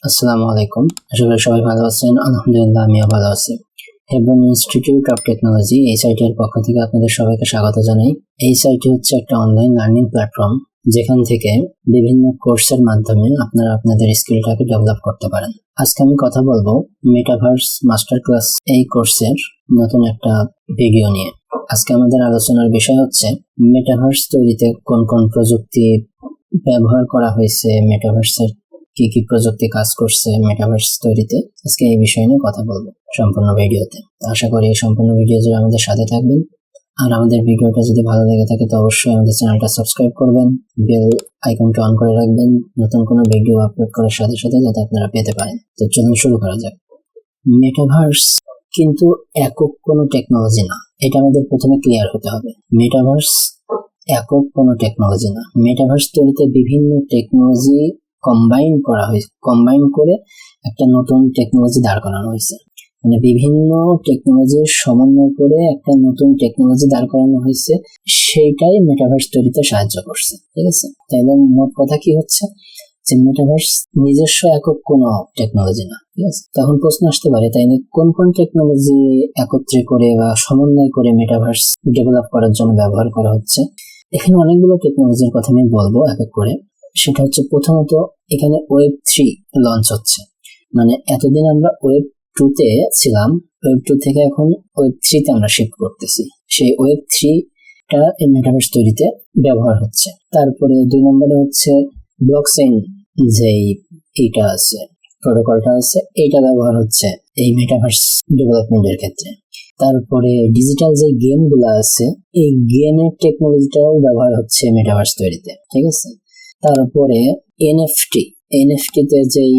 আসসালামু আলাইকুম। আশা করি সবাই ভালো আছেন। আলহামদুলিল্লাহ আমিও ভালো আছি। হেভরন ইনস্টিটিউট অফ টেকনোলজি এই সাইটের পক্ষ থেকে আপনাদের সবাইকে স্বাগত জানাই। এই সাইটটি হচ্ছে একটা অনলাইন লার্নিং প্ল্যাটফর্ম, যেখান থেকে বিভিন্ন কোর্সের মাধ্যমে আপনারা আপনাদের স্কিলটাকে ডেভেলপ করতে পারেন। আজকে আমি কথা বলবো মেটাভার্স মাস্টার ক্লাস এই কোর্সের নতুন একটা ভিডিও নিয়ে। আজকে আমাদের আলোচনার বিষয় হচ্ছে মেটাভার্স তৈরিতে কোন কোন প্রযুক্তি ব্যবহার করা হয়েছে, মেটাভার্সের কি কি প্রযুক্তি কাজ করছে মেটাভার্স তৈরিতে। আজকে এই বিষয় নিয়ে কথা বলবো সম্পূর্ণ ভিডিওতে। আশা করি এই সম্পূর্ণ ভিডিও জুড়ে আমাদের সাথে থাকবেন। আর আমাদের ভিডিওটা যদি ভালো লেগে থাকে তো অবশ্যই আমাদের চ্যানেলটা সাবস্ক্রাইব করবেন, বেল আইকনটা অন করে রাখবেন নতুন কোনো ভিডিও আপলোড করার সাথে সাথে যাতে আপনারা পেতে পারেন। তো চলুন শুরু করা যাক। মেটাভার্স কিন্তু একক কোনো টেকনোলজি না, এটা আমাদের প্রথমে ক্লিয়ার হতে হবে। মেটাভার্স একক কোনো টেকনোলজি না। মেটাভার্স তৈরিতে বিভিন্ন টেকনোলজি কম্বাইন করে একটা নতুন টেকনোলজি দাঁড় করানো হয়েছে। মানে বিভিন্ন টেকনোলজির সমন্বয় করে একটা নতুন টেকনোলজি দাঁড় করানো হয়েছে, সেইটাই মেটাভার্স তৈরিতে সাহায্য করছে। ঠিক আছে, তাইলে মোট কথা কি হচ্ছে যে মেটাভার্স নিজস্ব একক কোনো টেকনোলজি না। ঠিক আছে, তখন প্রশ্ন আসতে পারে তাইলে কোন কোন টেকনোলজি একত্রে করে বা সমন্বয় করে মেটাভার্স ডেভেলপ করার জন্য ব্যবহার করা হচ্ছে। এখানে অনেকগুলো টেকনোলজির কথা আমি বলবো এক এক করে। সেটা হচ্ছে প্রথমত এখানে ওয়েব 3 লঞ্চ হচ্ছে। মানে এতদিন আমরা ওয়েব 2 তে ছিলাম, ওয়েব 2 থেকে এখন ওয়েব 3 তে আমরা শিফট করতেছি। সেই ওয়েব 3টা এই মেটাভার্স তৈরিতে ব্যবহার হচ্ছে। তারপরে 2 নম্বরে হচ্ছে ব্লকচেইন, যেই এইটা আছে প্রোটোকলটা আছে, এইটা ব্যবহার হচ্ছে এই মেটাভার্স ডেভেলপমেন্টের ক্ষেত্রে। তারপরে ডিজিটাল যে গেম গুলো আছে, এই গেমের টেকনোলজিটাও ব্যবহার হচ্ছে মেটাভার্স তৈরিতে। ঠিক আছে, তারপরে এনএফটি তে যেই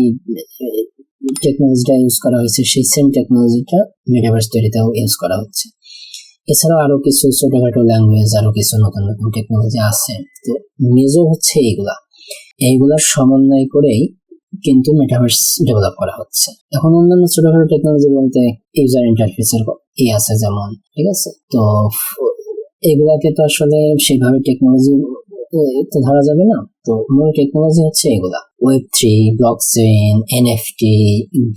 টেকনোলজিটা ইউজ করা হয়েছে, সেই সেম টেকনোলজিটা মেটাভার্স তৈরিতেও ইউজ করা হচ্ছে। এছাড়াও আরো কিছু ছোটখাটো ল্যাঙ্গুয়েজ, আরো কিছু নতুন নতুন টেকনোলজি আছে। তো মেজর হচ্ছে এইগুলার সমন্বয় করেই কিন্তু মেটাভার্স ডেভেলপ করা হচ্ছে। এখন অন্যান্য ছোটখাটো টেকনোলজি বলতে ইউজার ইন্টারফেসের আছে যেমন। ঠিক আছে, তো এগুলাকে তো আসলে সেইভাবে টেকনোলজি তো ধরা যাবে না। তো মূল টেকনোলজি হচ্ছে এগুলা, web 3, blockchain, NFT,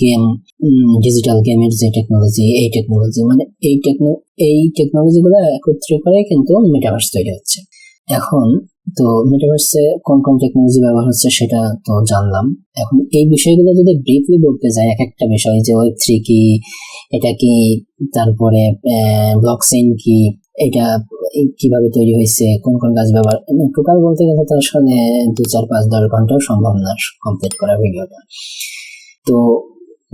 game, digital গেমের যে টেকনোলজি, এই টেকনোলজি মানে এই টেকনোলজি গুলো একত্রে করে কিন্তু মেটাভার্স তৈরি হচ্ছে। এখন তো মেটাভার্সে কোন কোন টেকনোলজি ব্যবহার হচ্ছে সেটা তো জানলাম। এখন এই বিষয়গুলো যদি ব্রিফলি বলতে যাই, এক একটা বিষয়, যে ওয়েব 3 কি, এটা কি, তারপরে ব্লকচেইন কি, এটা কিভাবে তৈরি হয়েছে, কোন কোন কাজ ব্যবহার, টোটাল বলতে গেলে তো আসলে 2, 4, 5, 10 ঘন্টাও সম্ভব না কমপ্লিট করা ভিডিওটা। তো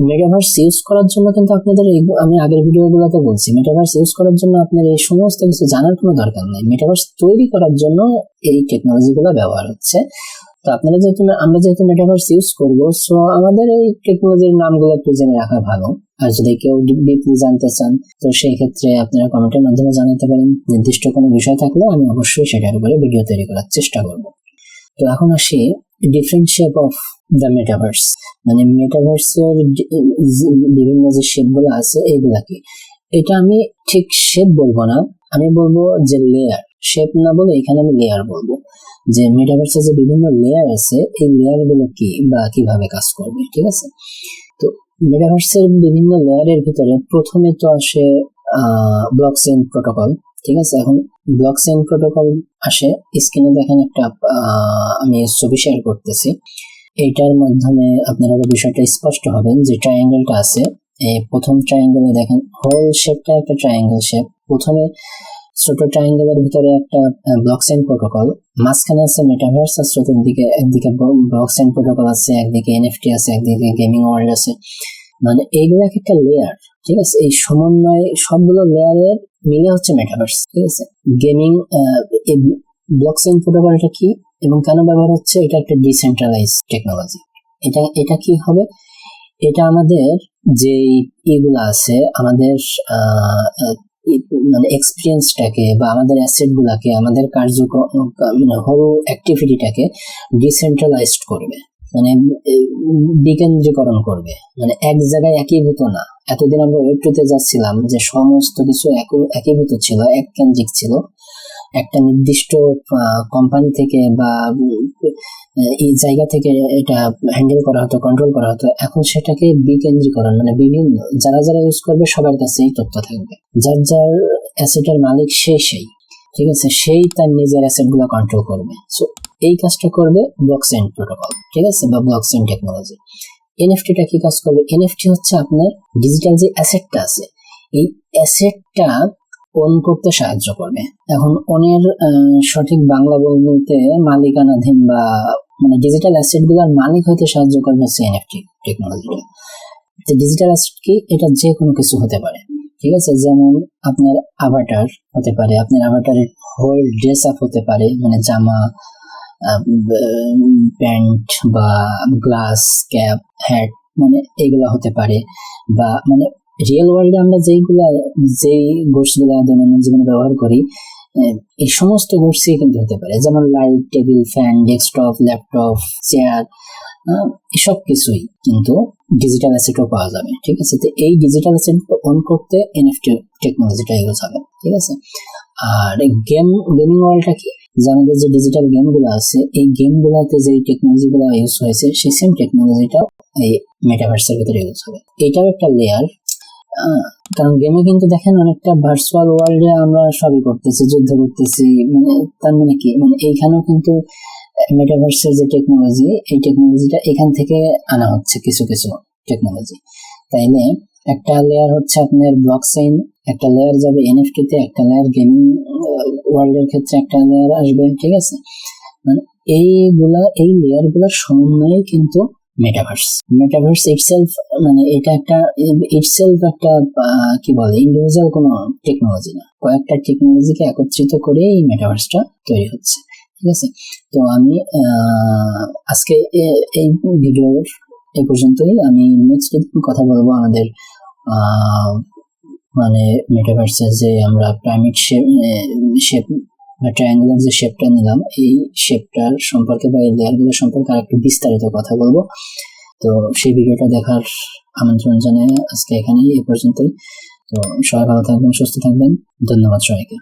মেটাভার্স ইউজ করার জন্য কিন্তু আপনাদের আমি আগের ভিডিওগুলোতে বলছি, মেটাভার্স ইউজ করার জন্য আপনার এই সমস্ত কিছু জানার কোনো দরকার নেই। মেটাভার্স তৈরি করার জন্য এই টেকনোলজিগুলো ব্যবহার হচ্ছে। তো আমরা যেহেতু মেটাভার্স ইউজ করবো, সো আমাদের এই টেকনোলজির নামগুলো একটু জেনে রাখা ভালো। আর যদি কেউ ডিপলি জানতে চান তো সেই ক্ষেত্রে আপনারা কমেন্টের মাধ্যমে জানাতে পারেন। নির্দিষ্ট কোনো বিষয় থাকলে আমি অবশ্যই সেটার উপরে ভিডিও তৈরি করার চেষ্টা করব। তো এখন আসি different shape of the metaverse. মানে মেটাভার্সের বিভিন্ন যে শেপ গুলো আছে এইগুলা কি, এটা আমি ঠিক শেপ বলবো না, আমি বলবো যে লেয়ার। শেপ না বলে এখানে আমি লেয়ার বলবো, যে মেটাভার্সের যে বিভিন্ন লেয়ার আছে এই লেয়ার গুলো কি বা কিভাবে কাজ করবে। ঠিক আছে, তো মেটাভার্সের বিভিন্ন লেয়ারের ভিতরে প্রথমে তো আসে ব্লকচেইন প্রোটোকল। ঠিক আছে, এখন ব্লকচেইন প্রোটোকল আসে, স্ক্রিনে দেখেন একটা আমি ছবি শেয়ার করতেছি। এইটার মাধ্যমে আপনারা বিষয়টা স্পষ্ট হবেন। যে ট্রায়াঙ্গেলটা আছে, প্রথম ট্রায়াঙ্গেলে দেখেন হোল শেপটা একটা ট্রায়াঙ্গেল শেপ। প্রথমে ছোট ট্রায়াঙ্গেলের ভিতরে একটা ব্লকচেইন প্রোটোকল, মাঝখানে আছে মেটাভার্স, আর চতুর্দিকে একদিকে ব্লকচেইন প্রোটোকল আছে, একদিকে এনএফটি আছে, একদিকে গেমিং ওয়ার্ল্ড আছে। মানে এইগুলো একটা লেয়ার। ঠিক আছে, এই সমন্বয় সবগুলো লেয়ারের মিলে হচ্ছে মেটাভার্স। ঠিক আছে, গেমিং ব্লকচেইন প্রোটোকলটা কি এবং কেন ব্যবহার হচ্ছে, এটা একটা ডিসেন্ট্রালাইজ টেকনোলজি। এটা কি হবে, এটা আমাদের যে এগুলো আছে, আমাদের মানে এক্সপিরিয়েন্সটাকে বা আমাদের অ্যাসেট গুলাকে, আমাদের কার্যক্রম মানে হোল অ্যাক্টিভিটিটাকে ডিসেন্ট্রালাইজড করবে, মানে বিকেন্দ্রীকরণ করবে। মানে এক জায়গায় একীভূত না। এতদিন আমরা ওয়েব 2 তে যাচ্ছিলাম যে সমস্ত কিছু একীভূত ছিল, এক কেন্দ্রিক ছিল, একটা নির্দিষ্ট কোম্পানি থেকে বা এই জায়গা থেকে এটা হ্যান্ডেল করা হতো, কন্ট্রোল করা হতো। এখন সেটাকে বিকেন্দ্রীকরণ, মানে বিভিন্ন যারা যারা ইউজ করবে সবার কাছে এই তথ্য থাকবে, যার যার অ্যাসেটের মালিক সেই, ঠিক আছে, সেই তার নিজের অ্যাসেট গুলো কন্ট্রোল করবে। সো এই কাজটা করবে ব্লকচেইন প্রোটোকল, ঠিক আছে, বা ব্লকচেইন টেকনোলজি। এনএফটিটা কি কাজ করবে? এনএফটি হচ্ছে আপনার ডিজিটাল যে অ্যাসেটটা আছে, এই অ্যাসেটটা ওন করতে সাহায্য করবে। এখন ওনের সঠিক বাংলা বলতে মালিকানাধীন বা মানে ডিজিটাল অ্যাসেট গুলোর মালিক হতে সাহায্য করবে হচ্ছে এনএফটি টেকনোলজিটা। ডিজিটাল অ্যাসেট কি? এটা যে কোনো কিছু হতে পারে, ঠিক আছে, যেমন আপনার আভাটার হতে পারে, আপনার আভাটারের হোল ড্রেস আপ হতে পারে, মানে জামা, প্যান্ট বা গ্লাস, ক্যাপ, হ্যাট, মানে এগুলা হতে পারে। বা মানে রিয়েল ওয়ার্ল্ডে আমরা যেই গুডস গুলা দৈনন্দিন জীবনে ব্যবহার করি, এই সমস্ত গুডসই কিন্তু হতে পারে, যেমন light, table, fan, desktop, laptop, chair, এসব কিছুই কিন্তু ডিজিটাল অ্যাসেটও পাওয়া যাবে, ঠিক আছে। তো এই ডিজিটাল অ্যাসেট অন করতে এনএফটি টেকনোলজিটা ইউজ হবে, ঠিক আছে। আর গেমিং ওয়ার্ল্ডটা কি? যে আমাদের যে ডিজিটাল গেম গুলো আছে, এই গেম গুলাতে যে টেকনোলজি গুলো ইউজ হয়েছে, সেই সেম টেকনোলজিটাও এই মেটাভার্সের ভিতরে ইউজ হবে। এটাও একটা লেয়ার, কারণ গেমে কিন্তু দেখেন অনেকটা ভার্চুয়াল ওয়ার্ল্ডে আমরা সবই করতেছি, যুদ্ধ করতেছি, মানে তার মানে কি, মানে এইখানেও কিন্তু মেটাভার্সের যে টেকনোলজি, এই টেকনোলজিটা এখান থেকে আনা হচ্ছে কিছু কিছু টেকনোলজি। তাইলে একটা লেয়ার হচ্ছে আপনার ব্লকচেইন, একটা লেয়ার যাবে এনএফটি তে, একটা লেয়ার গেমিং ওয়ার্ল্ডের ক্ষেত্রে একটা লেয়ার আসবে, ঠিক আছে। মানে এই লেয়ার গুলোর সমন্বয়ে কিন্তু মেটাভার্স ইটসেলফ, মানে এটা একটা কি বলে, ইন্ডিভিজুয়াল কোনো টেকনোলজি না, কয়েকটা টেকনোলজিকে একত্রিত করে এই মেটাভার্সটা তৈরি হচ্ছে, ঠিক আছে। তো আমি আজকে এই ভিডিওর এই পর্যন্তই। আমি নেক্সট কথা বলবো আমাদের মানে মেটাভার্সের যে আমরা পিরামিড শেপ বা ট্রায়াঙ্গুলার যে শেপটা নিলাম, এই শেপটার সম্পর্কে বা এই লেয়ারগুলো সম্পর্কে আর একটু বিস্তারিত কথা বলবো। তো সেই ভিডিওটা দেখার আমন্ত্রণ জানাই আজকে এখানেই এই পর্যন্তই। তো সবাই ভালো থাকবেন, সুস্থ থাকবেন, ধন্যবাদ সবাইকে।